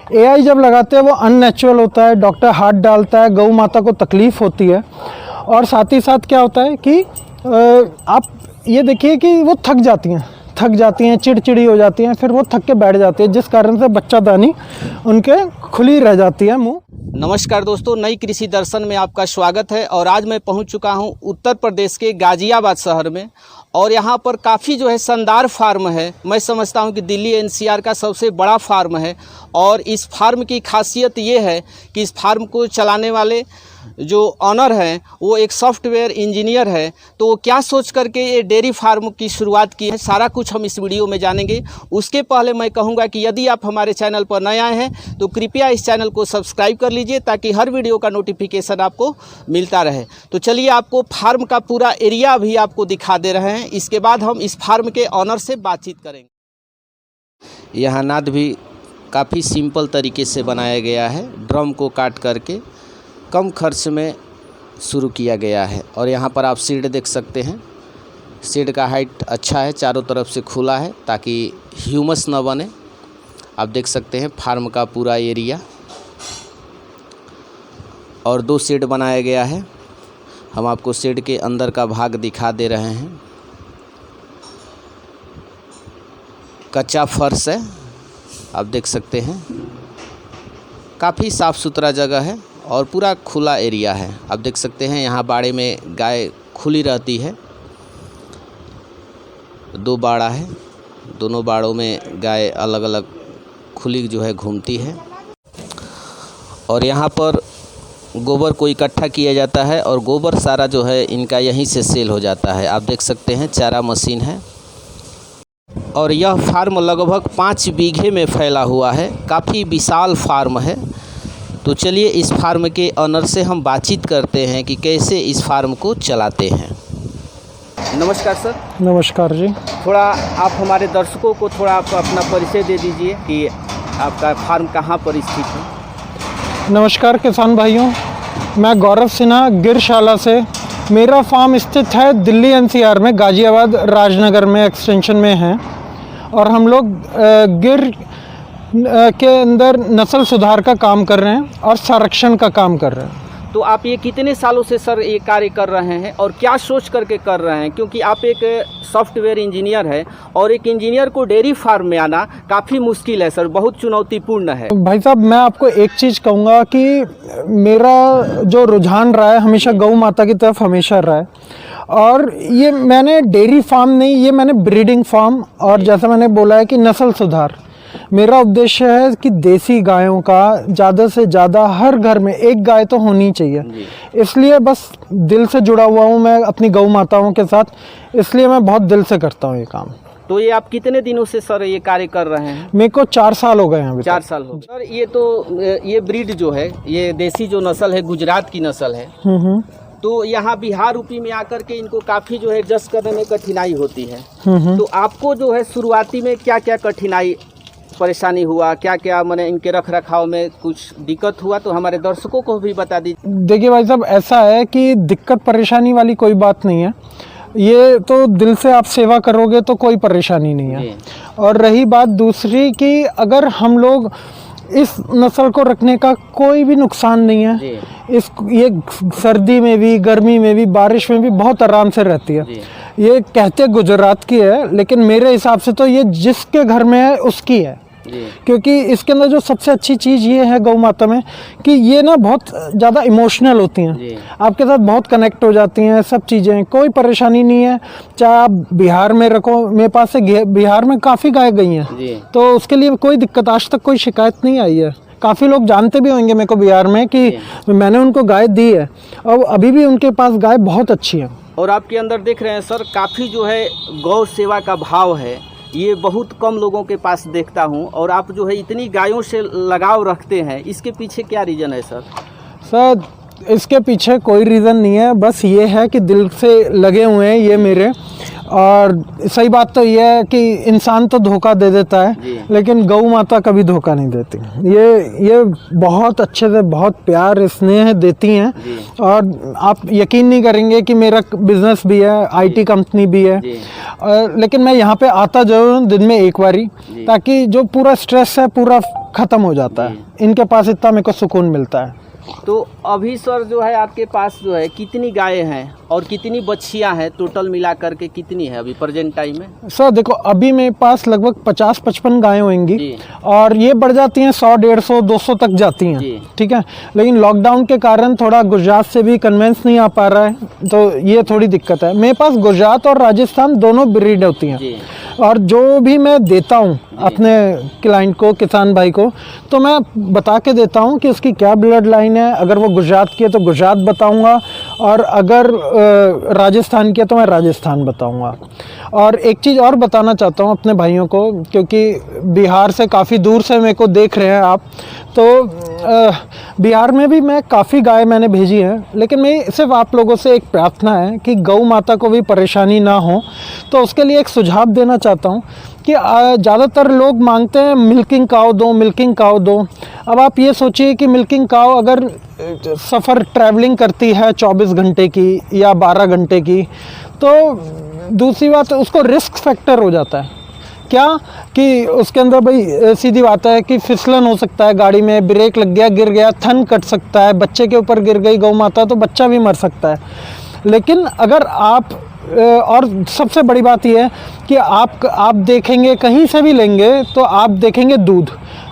AI जब लगाते हैं वो अननेचुरल होता है, डॉक्टर हाथ डालता है, गौ माता को तकलीफ़ होती है। और साथ ही साथ क्या होता है कि आप ये देखिए कि वो थक जाती हैं, चिड़चिड़ी हो जाती हैं, फिर वो थक के बैठ जाती है, जिस कारण से बच्चादानी उनके खुली रह जाती है मुँह। नमस्कार दोस्तों, नई कृषि दर्शन में आपका स्वागत है। और आज मैं पहुंच चुका हूं उत्तर प्रदेश के गाज़ियाबाद शहर में। और यहां पर काफ़ी जो है शानदार फार्म है। मैं समझता हूं कि दिल्ली एनसीआर का सबसे बड़ा फार्म है। और इस फार्म की खासियत ये है कि इस फार्म को चलाने वाले जो ऑनर हैं वो एक सॉफ्टवेयर इंजीनियर है। तो वो क्या सोच करके ये डेयरी फार्म की शुरुआत की है, सारा कुछ हम इस वीडियो में जानेंगे। उसके पहले मैं कहूँगा कि यदि आप हमारे चैनल पर नए आए हैं तो कृपया इस चैनल को सब्सक्राइब कर लीजिए, ताकि हर वीडियो का नोटिफिकेशन आपको मिलता रहे। तो चलिए आपको फार्म का पूरा एरिया भी आपको दिखा दे रहे हैं। इसके बाद हम इस फार्म के ऑनर से बातचीत करेंगे। यह नाद भी काफ़ी सिंपल तरीके से बनाया गया है। ड्रम को काट करके कम खर्च में शुरू किया गया है। और यहाँ पर आप सीड देख सकते हैं। सीड का हाइट अच्छा है, चारों तरफ से खुला है ताकि ह्यूमस न बने। आप देख सकते हैं फार्म का पूरा एरिया। और 2 शेड बनाया गया है। हम आपको शेड के अंदर का भाग दिखा दे रहे हैं। कच्चा फर्श है, आप देख सकते हैं। काफ़ी साफ़ सुथरा जगह है और पूरा खुला एरिया है। आप देख सकते हैं यहाँ बाड़े में गाय खुली रहती है। 2 बाड़ा है, दोनों बाड़ों में गाय अलग अलग खुली जो है घूमती है। और यहाँ पर गोबर को इकट्ठा किया जाता है और गोबर सारा जो है इनका यहीं से सेल हो जाता है। आप देख सकते हैं चारा मशीन है। और यह फार्म लगभग 5 बीघे में फैला हुआ है। काफ़ी विशाल फार्म है। तो चलिए इस फार्म के ऑनर से हम बातचीत करते हैं कि कैसे इस फार्म को चलाते हैं। नमस्कार सर। नमस्कार जी। थोड़ा आप हमारे दर्शकों को थोड़ा आप अपना परिचय दे दीजिए कि आपका फार्म कहाँ पर स्थित है। नमस्कार किसान भाइयों, मैं गौरव सिन्हा गिरशाला से। मेरा फार्म स्थित है दिल्ली एनसीआर में, गाज़ियाबाद राजनगर में एक्सटेंशन में है। और हम लोग गिर के अंदर नस्ल सुधार का काम कर रहे हैं और संरक्षण का काम कर रहे हैं। तो आप ये कितने सालों से सर ये कार्य कर रहे हैं और क्या सोच करके कर रहे हैं? क्योंकि आप एक सॉफ्टवेयर इंजीनियर है और एक इंजीनियर को डेयरी फार्म में आना काफ़ी मुश्किल है सर, बहुत चुनौतीपूर्ण है। भाई साहब, मैं आपको एक चीज़ कहूँगा कि मेरा जो रुझान रहा है हमेशा गौ माता की तरफ हमेशा रहा है। और ये मैंने डेयरी फार्म नहीं, ये मैंने ब्रीडिंग फार्म, और जैसा मैंने बोला है कि नस्ल सुधार। मेरा उद्देश्य है कि देसी गायों का ज़्यादा से ज़्यादा हर घर में एक गाय तो होनी चाहिए। इसलिए बस दिल से जुड़ा हुआ हूँ मैं अपनी गौ माताओं के साथ, इसलिए मैं बहुत दिल से करता हूँ ये काम। तो ये आप कितने दिनों से सर ये कार्य कर रहे हैं? मेरे को 4 साल हो गए हैं अभी। 4 साल हो गए। सर ये ब्रीड जो है, ये देसी जो नस्ल है गुजरात की नस्ल है। तो यहाँ बिहार यूपी में आकर के इनको काफ़ी जो है एडजस्ट करने में कठिनाई होती है। तो आपको जो है शुरुआती में क्या क्या कठिनाई परेशानी हुआ, क्या क्या मैंने इनके रख रखाव में कुछ दिक्कत हुआ, तो हमारे दर्शकों को भी बता दीजिए। देखिए भाई साहब, ऐसा है कि दिक्कत परेशानी वाली कोई बात नहीं है। ये तो दिल से आप सेवा करोगे तो कोई परेशानी नहीं है। और रही बात दूसरी कि अगर हम लोग इस नस्ल को रखने का कोई भी नुकसान नहीं है। ये सर्दी में भी, गर्मी में भी, बारिश में भी बहुत आराम से रहती है। ये कहते गुजरात की है, लेकिन मेरे हिसाब से तो ये जिसके घर में है उसकी है। क्योंकि इसके अंदर जो सबसे अच्छी चीज़ ये है गौ माता में कि ये ना बहुत ज़्यादा इमोशनल होती हैं, आपके साथ बहुत कनेक्ट हो जाती हैं। सब चीज़ें, कोई परेशानी नहीं है। चाहे आप बिहार में रखो, मेरे पास से बिहार में काफ़ी गाय गई हैं, तो उसके लिए कोई दिक्कत, आज तक कोई शिकायत नहीं आई है। काफ़ी लोग जानते भी होंगे मेरे को बिहार में कि मैंने उनको गाय दी है और अभी भी उनके पास गाय बहुत अच्छी है। और आपके अंदर देख रहे हैं सर, काफ़ी जो है गौ सेवा का भाव है, ये बहुत कम लोगों के पास देखता हूँ। और आप जो है इतनी गायों से लगाव रखते हैं, इसके पीछे क्या रीज़न है सर? सर इसके पीछे कोई रीज़न नहीं है, बस ये है कि दिल से लगे हुए हैं ये मेरे। और सही बात तो ये है कि इंसान तो धोखा दे देता है, लेकिन गौ माता कभी धोखा नहीं देती। ये बहुत अच्छे से, बहुत प्यार स्नेह देती हैं। और आप यकीन नहीं करेंगे कि मेरा बिजनेस भी है, आईटी कंपनी भी है, लेकिन मैं यहाँ पे आता जरूर हूँ दिन में एक बारी, ताकि जो पूरा स्ट्रेस है पूरा ख़त्म हो जाता है। इनके पास इतना मेरे को सुकून मिलता है। तो अभी सर जो है आपके पास जो है कितनी गायें हैं और कितनी बछियां हैं, टोटल मिला करके कितनी है अभी प्रेजेंट टाइम में? सर देखो, अभी मेरे पास लगभग 50-55 गायें होंगी जी। और ये बढ़ जाती हैं 100, 150, 200 तक जाती हैं। जी। ठीक है, लेकिन लॉकडाउन के कारण थोड़ा गुजरात से भी कन्वेंस नहीं आ पा रहा है, तो ये थोड़ी दिक्कत है। मेरे पास गुजरात और राजस्थान दोनों ब्रीड होती हैं। जी। और जो भी मैं देता हूँ अपने क्लाइंट को, किसान भाई को, तो मैं बता के देता हूँ कि उसकी क्या ब्लड लाइन है। अगर वो गुजरात की है तो गुजरात बताऊँगा, और अगर राजस्थान की है तो मैं राजस्थान बताऊँगा। और एक चीज़ और बताना चाहता हूँ अपने भाइयों को, क्योंकि बिहार से काफ़ी दूर से मेरे को देख रहे हैं आप, तो बिहार में भी मैं काफ़ी गाय मैंने भेजी हैं, लेकिन मैं सिर्फ आप लोगों से एक प्रार्थना है कि गौ माता को भी परेशानी ना हो। तो उसके लिए एक सुझाव देना चाहता हूँ कि ज़्यादातर लोग मांगते हैं मिल्किंग काऊ दो, मिल्किंग काऊ दो। अब आप ये सोचिए कि मिल्किंग काऊ अगर सफ़र ट्रैवलिंग करती है 24 घंटे की या 12 घंटे की, तो दूसरी बात उसको रिस्क फैक्टर हो जाता है। क्या कि उसके अंदर भाई सीधी बात है कि फिसलन हो सकता है, गाड़ी में ब्रेक लग गया, गिर गया, थन कट सकता है, बच्चे के ऊपर गिर गई गौ माता तो बच्चा भी मर सकता है। लेकिन अगर आप और सबसे बड़ी बात यह है कि आप देखेंगे, कहीं से भी लेंगे तो आप देखेंगे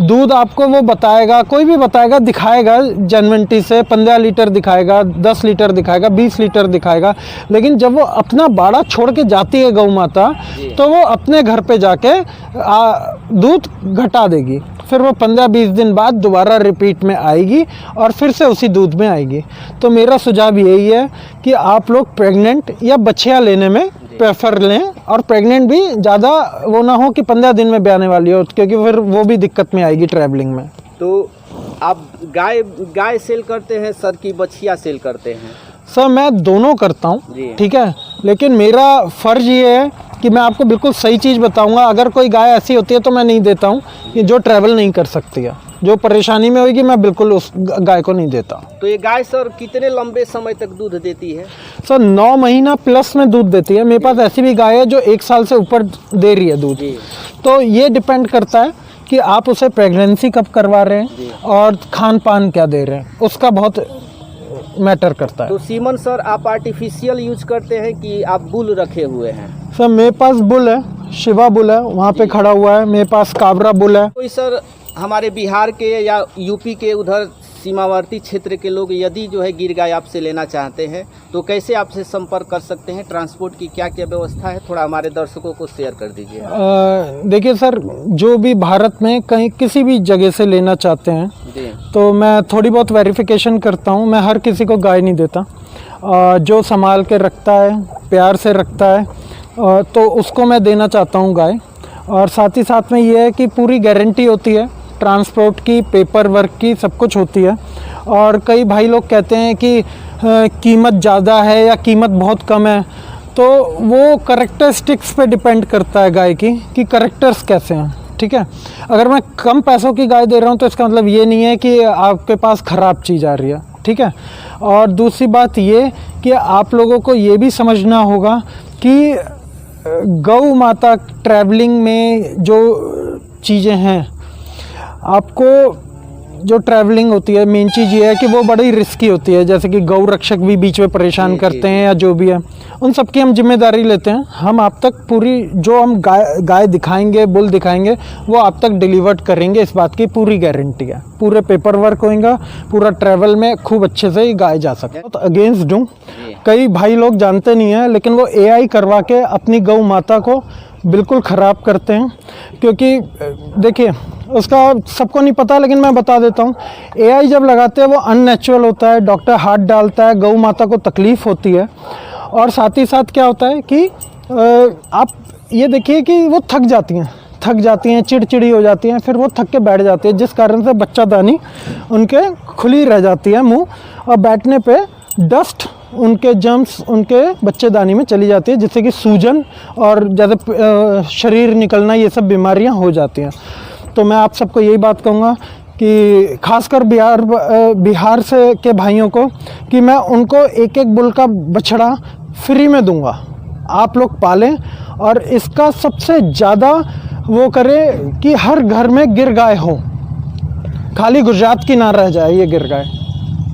दूध आपको वो बताएगा, कोई भी बताएगा, दिखाएगा जेन्युइनिटी से 15 लीटर दिखाएगा, 10 लीटर दिखाएगा, 20 लीटर दिखाएगा। लेकिन जब वो अपना बाड़ा छोड़ के जाती है गौ माता, तो वो अपने घर पे जाके दूध घटा देगी। फिर वो 15-20 दिन बाद दोबारा रिपीट में आएगी और फिर से उसी दूध में आएगी। तो मेरा सुझाव यही है कि आप लोग प्रेग्नेंट या बच्चियाँ लेने में प्रेफर लें, और प्रेग्नेंट भी ज़्यादा वो ना हो कि 15 दिन में ब्याने वाली हो, क्योंकि फिर वो भी दिक्कत में आएगी ट्रैवलिंग में। तो आप गाय सेल करते हैं सर की बछिया सेल करते हैं? सर मैं दोनों करता हूँ, ठीक है, लेकिन मेरा फ़र्ज़ ये है कि मैं आपको बिल्कुल सही चीज़ बताऊंगा। अगर कोई गाय ऐसी होती है तो मैं नहीं देता हूँ कि जो ट्रैवल नहीं कर सकती है, जो परेशानी में होगी, मैं बिल्कुल उस गाय को नहीं देता। तो ये गाय सर कितने लंबे समय तक दूध देती है? सर 9 महीना प्लस में दूध देती है। मेरे पास ऐसी भी गाय है जो 1 साल से ऊपर दे रही है दूध। तो ये डिपेंड करता है कि आप उसे प्रेगनेंसी कब करवा रहे हैं और खान पान क्या दे रहे हैं, उसका बहुत मैटर करता है। तो सीमन सर आप आर्टिफिशियल यूज करते हैं कि आप बुल रखे हुए हैं? सर मेरे पास बुल है, शिवा बुल है, वहाँ पे खड़ा हुआ है। मेरे पास काबरा बुल है। कोई सर हमारे बिहार के या यूपी के उधर सीमावर्ती क्षेत्र के लोग यदि जो है गिर गाय आपसे लेना चाहते हैं तो कैसे आपसे संपर्क कर सकते हैं? ट्रांसपोर्ट की क्या क्या व्यवस्था है, थोड़ा हमारे दर्शकों को शेयर कर दीजिए। देखिए सर, जो भी भारत में कहीं किसी भी जगह से लेना चाहते हैं तो मैं थोड़ी बहुत वेरिफिकेशन करता हूँ। मैं हर किसी को गाय नहीं देता। जो संभाल के रखता है, प्यार से रखता है, तो उसको मैं देना चाहता हूँ गाय। और साथ ही साथ में ये है कि पूरी गारंटी होती है ट्रांसपोर्ट की, पेपर वर्क की, सब कुछ होती है। और कई भाई लोग कहते हैं कि कीमत ज़्यादा है या कीमत बहुत कम है, तो वो करेक्टरिस्टिक्स पे डिपेंड करता है गाय की कि करेक्टर्स कैसे हैं। ठीक है, अगर मैं कम पैसों की गाय दे रहा हूँ तो इसका मतलब ये नहीं है कि आपके पास ख़राब चीज़ आ रही है। ठीक है, और दूसरी बात ये कि आप लोगों को ये भी समझना होगा कि गौ माता ट्रैवलिंग में जो चीज़ें हैं, आपको जो ट्रैवलिंग होती है, मेन चीज़ ये है कि वो बड़ी रिस्की होती है। जैसे कि गौ रक्षक भी बीच में परेशान करते हैं या जो भी है, उन सब की हम जिम्मेदारी लेते हैं। हम आप तक पूरी जो हम गाय दिखाएंगे, बुल दिखाएंगे, वो आप तक डिलीवर्ड करेंगे, इस बात की पूरी गारंटी है। पूरे पेपर वर्क होएगा, पूरा ट्रैवल में खूब अच्छे से ही गाय जा सके। तो अगेंस्ट हूँ, कई भाई लोग जानते नहीं हैं, लेकिन वो AI करवा के अपनी गौ माता को बिल्कुल ख़राब करते हैं। क्योंकि देखिए, उसका सबको नहीं पता, लेकिन मैं बता देता हूँ। AI जब लगाते हैं वो अननेचुरल होता है, डॉक्टर हाथ डालता है, गौ माता को तकलीफ़ होती है। और साथ ही साथ क्या होता है कि आप ये देखिए कि वो थक जाती हैं, चिड़चिड़ी हो जाती हैं, फिर वो थक के बैठ जाती है, जिस कारण से बच्चादानी उनके खुली रह जाती है मुँह, और बैठने पे डस्ट, उनके जर्म्स उनके बच्चेदानी में चली जाती है, जिससे कि सूजन और ज़्यादा शरीर निकलना, ये सब बीमारियां हो जाती हैं। तो मैं आप सबको यही बात कहूँगा कि खासकर बिहार से के भाइयों को कि मैं उनको एक बुल का बछड़ा फ्री में दूंगा, आप लोग पालें। और इसका सबसे ज़्यादा वो करें कि हर घर में गिर गाय हो, खाली गुजरात की ना रह जाए ये गिर गाय।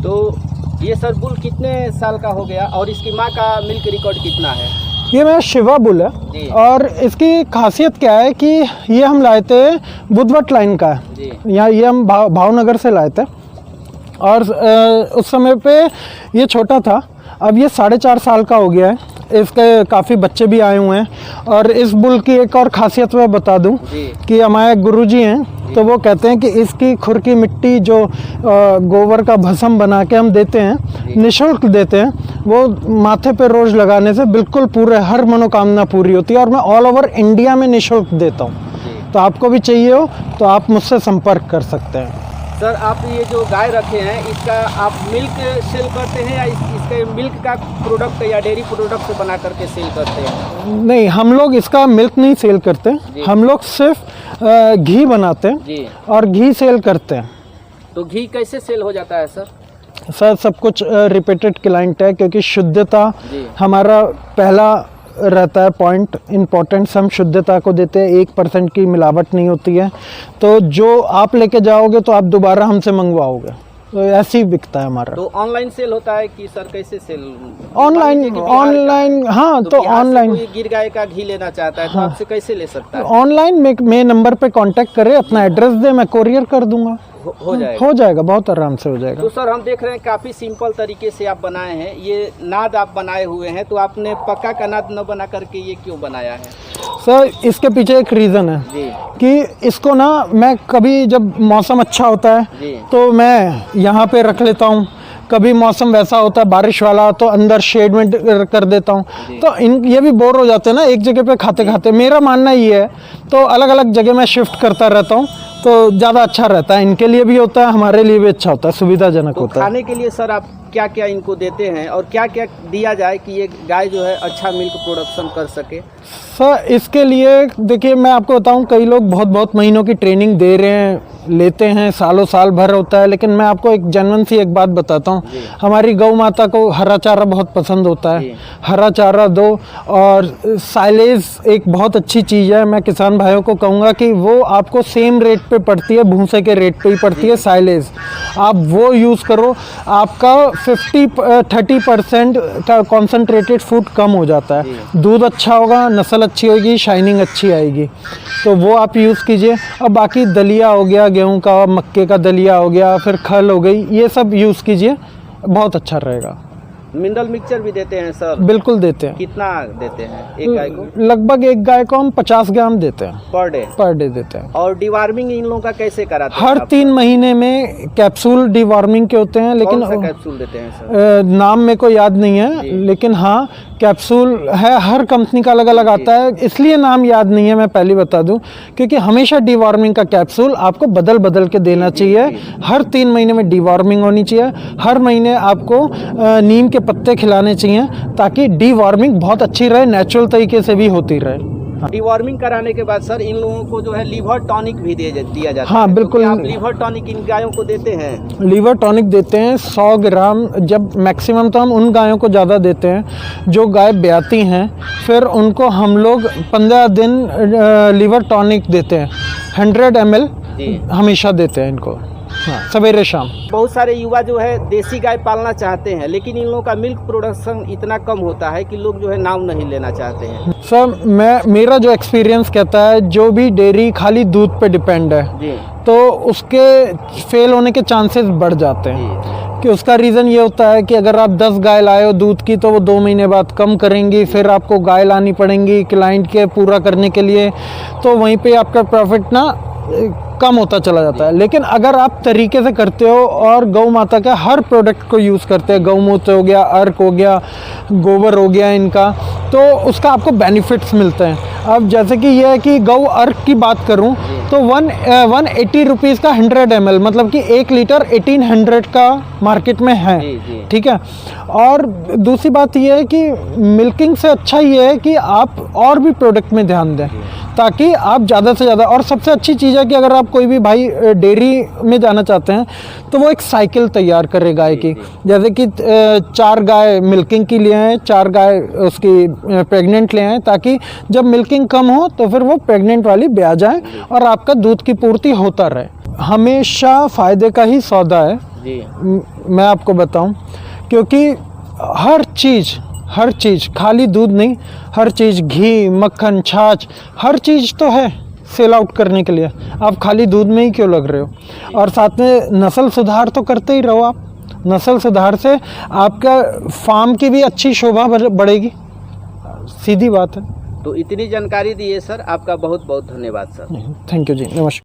तो ये सर बुल कितने साल का हो गया और इसकी माँ का मिल्क रिकॉर्ड कितना है? ये मेरा शिवा बुल जी। है और इसकी खासियत क्या है कि ये हम लाए थे बुधवट लाइन का है। जी। यहाँ ये हम भावनगर से लाए थे और उस समय पे ये छोटा था, अब ये 4.5 साल का हो गया है। इसके काफ़ी बच्चे भी आए हुए हैं। और इस बुल की एक और खासियत मैं बता दूं कि हमारे गुरुजी हैं तो वो कहते हैं कि इसकी खुर की मिट्टी जो गोबर का भस्म बना के हम देते हैं, निःशुल्क देते हैं, वो माथे पे रोज लगाने से बिल्कुल पूरे हर मनोकामना पूरी होती है और मैं ऑल ओवर इंडिया में निःशुल्क देता हूँ। तो आपको भी चाहिए हो तो आप मुझसे संपर्क कर सकते हैं। सर आप ये जो गाय रखे हैं इसका आप मिल्क सेल करते हैं या इसके मिल्क का प्रोडक्ट या डेयरी प्रोडक्ट बना करके सेल करते हैं? नहीं, हम लोग इसका मिल्क नहीं सेल करते, हम लोग सिर्फ घी बनाते हैं जी। और घी सेल करते हैं। तो घी कैसे सेल हो जाता है सर? सर सब कुछ रिपीटेड क्लाइंट है क्योंकि शुद्धता जी। हमारा पहला रहता है पॉइंट इम्पोर्टेंस। हम शुद्धता को देते हैं, 1% की मिलावट नहीं होती है। तो जो आप लेके जाओगे तो आप दोबारा हमसे मंगवाओगे, तो ऐसे ही बिकता है हमारा। तो ऑनलाइन सेल होता है कि सर कैसे सेल? ऑनलाइन हाँ, तो ऑनलाइन गिर गाय का घी लेना चाहता है तो आपसे कैसे ले सकता है? ऑनलाइन मेरे नंबर पे कांटेक्ट करे, अपना एड्रेस दे, मैं कोरियर कर दूंगा। हो जाएगा, बहुत आराम से हो जाएगा। तो सर हम देख रहे हैं काफ़ी सिंपल तरीके से आप बनाए हैं, ये नाद आप बनाए हुए हैं, तो आपने पक्का का नाद न बना करके ये क्यों बनाया है? सर इसके पीछे एक रीज़न है जी। कि इसको ना मैं कभी जब मौसम अच्छा होता है जी। तो मैं यहाँ पे रख लेता हूँ, कभी मौसम वैसा होता है बारिश वाला तो अंदर शेड में कर देता हूँ। तो ये भी बोर हो जाते हैं ना एक जगह पे खाते खाते। मेरा मानना ये है तो अलग अलग जगह मैं शिफ्ट करता रहता हूँ तो ज़्यादा अच्छा रहता है, इनके लिए भी होता है, हमारे लिए भी अच्छा होता है, सुविधाजनक होता है। खाने के लिए सर आप क्या क्या इनको देते हैं और क्या क्या दिया जाए कि ये गाय जो है अच्छा मिल्क प्रोडक्शन कर सके? सर इसके लिए देखिए मैं आपको बताऊं, कई लोग बहुत महीनों की ट्रेनिंग दे रहे हैं, लेते हैं, सालों साल भर होता है, लेकिन मैं आपको एक जेन्युइन सी एक बात बताता हूं। हमारी गौ माता को हरा चारा बहुत पसंद होता है, हरा चारा दो। और साइलेज एक बहुत अच्छी चीज़ है, मैं किसान भाइयों को कहूँगा कि वो आपको सेम रेट पे पड़ती है, भूसे के रेट पे ही पड़ती है साइलेज, आप वो यूज़ करो। आपका 30% का कॉन्सेंट्रेटेड फूड कम हो जाता है, दूध अच्छा होगा, नस्ल अच्छी होगी, शाइनिंग अच्छी आएगी, तो वो आप यूज़ कीजिए। और बाकी दलिया हो गया, गेहूं का, मक्के का दलिया हो गया, फिर खल हो गई, ये सब यूज़ कीजिए, बहुत अच्छा रहेगा। मिनरल मिक्सचर भी देते हैं सर? बिल्कुल देते हैं। कितना देते हैं एक गाय को? लगभग एक गाय को हम 50 ग्राम देते हैं पर डे देते हैं। और डिवार्मिंग इन लोगों का कैसे कराते हैं? हर 3 महीने में कैप्सूल डिवार्मिंग के होते हैं, लेकिन कौन सा कैप्सूल देते हैं सर? नाम मेरे को याद नहीं है, लेकिन हाँ कैप्सूल है, हर कंपनी का अलग अलग आता है, इसलिए नाम याद नहीं है, मैं पहले बता दूं, क्योंकि हमेशा डिवार्मिंग का कैप्सूल आपको बदल बदल के देना चाहिए। हर 3 महीने में डिवार्मिंग होनी चाहिए, हर महीने आपको नीम के पत्ते खिलाने चाहिए ताकि डिवार्मिंग बहुत अच्छी रहे, नेचुरल तरीके से भी होती रहे। डिवॉर्मिंग कराने के बाद सर इन लोगों को जो है लीवर टॉनिक भी दिया जाता है। हाँ बिल्कुल। तो आप लीवर टॉनिक इन गायों को देते हैं? लीवर टॉनिक देते हैं 100 ग्राम, जब मैक्सिमम तो हम उन गायों को ज़्यादा देते हैं जो गाय ब्याती हैं, फिर उनको हम लोग 15 दिन लीवर टॉनिक देते हैं, 100 ml हमेशा देते हैं इनको, हाँ सवेरे शाम। बहुत सारे युवा जो है देसी गाय पालना चाहते हैं, लेकिन इन लोगों का मिल्क प्रोडक्शन इतना कम होता है कि लोग जो है नाम नहीं लेना चाहते हैं। सर मेरा जो एक्सपीरियंस कहता है, जो भी डेयरी खाली दूध पे डिपेंड है जी। तो उसके फेल होने के चांसेस बढ़ जाते हैं। कि उसका रीज़न ये होता है कि अगर आप 10 गाय लाए हो दूध की तो वो 2 महीने बाद कम करेंगी, फिर आपको गाय लानी पड़ेंगी क्लाइंट के पूरा करने के लिए, तो वहीं पे आपका प्रॉफिट ना कम होता चला जाता है। लेकिन अगर आप तरीके से करते हो और गौ माता के हर प्रोडक्ट को यूज़ करते हैं, गौमूत्र हो गया, अर्क हो गया, गोबर हो गया इनका, तो उसका आपको बेनिफिट्स मिलते हैं। अब जैसे कि ये है कि गौ अर्क की बात करूं तो 180 रुपीज़ का 100 ml, मतलब कि 1 लीटर 1800 का मार्केट में है, ठीक है। और दूसरी बात ये है कि मिल्किंग से अच्छा ये है कि आप और भी प्रोडक्ट में ध्यान दें ताकि आप ज़्यादा से ज़्यादा, और सबसे अच्छी चीज़ है कि अगर आप कोई भी भाई डेयरी में जाना चाहते हैं तो वो एक साइकिल तैयार करे गाय की, जैसे कि 4 गाय मिल्किंग की ले आएँ, 4 गाय उसकी प्रेग्नेंट ले आएँ, ताकि जब मिल्किंग कम हो तो फिर वो प्रेग्नेंट वाली ब्याह जाए और आपका दूध की पूर्ति होता रहे। हमेशा फ़ायदे का ही सौदा है। जी मैं आपको बताऊं, क्योंकि हर चीज़ खाली दूध नहीं, हर चीज़ घी, मक्खन, छाछ, हर चीज़ तो है सेल आउट करने के लिए। आप खाली दूध में ही क्यों लग रहे हो? और साथ में नस्ल सुधार तो करते ही रहो आप। नस्ल सुधार से आपका फार्म की भी अच्छी शोभा बढ़ेगी, सीधी बात है। तो इतनी जानकारी दी है सर, आपका बहुत बहुत धन्यवाद सर। थैंक यू जी, नमस्कार।